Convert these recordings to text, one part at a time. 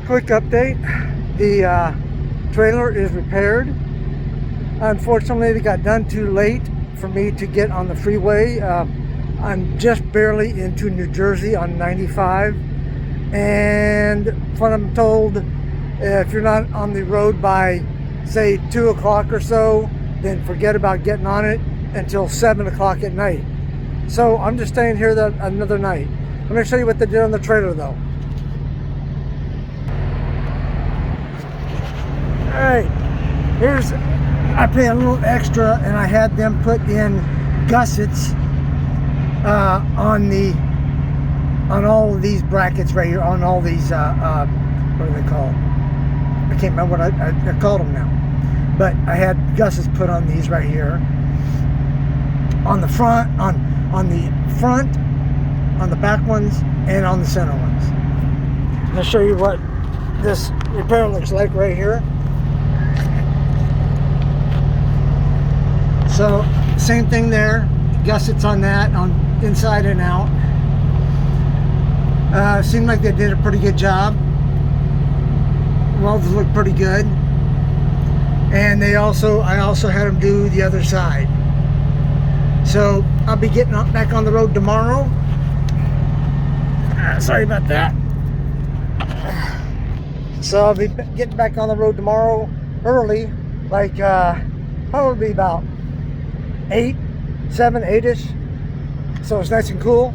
Quick update. The trailer is repaired. Unfortunately, it got done too late for me to get on the freeway. I'm just barely into New Jersey on 95. And what I'm told, if you're not on the road by, say, 2 o'clock or so, then forget about getting on it until 7 o'clock at night. So I'm just staying here another night. Let me show you what they did on the trailer, though. Alright, I paid a little extra and I had them put in gussets on all of these brackets right here, on all these, what are they called? I can't remember what I called them now. But I had gussets put on these right here. On the front, on the front, on the back ones, and on the center ones. I'll show you what this repair looks like right here. So, same thing there. Gussets on that, on inside and out. Seemed like they did a pretty good job. Welds look pretty good. And I also had them do the other side. So I'll be getting back on the road tomorrow. Sorry about that. So I'll be getting back on the road tomorrow early, like probably about 8-ish. So it's nice and cool.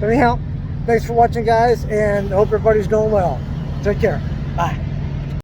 But anyhow, thanks for watching, guys, and I hope everybody's doing well. Take care. Bye.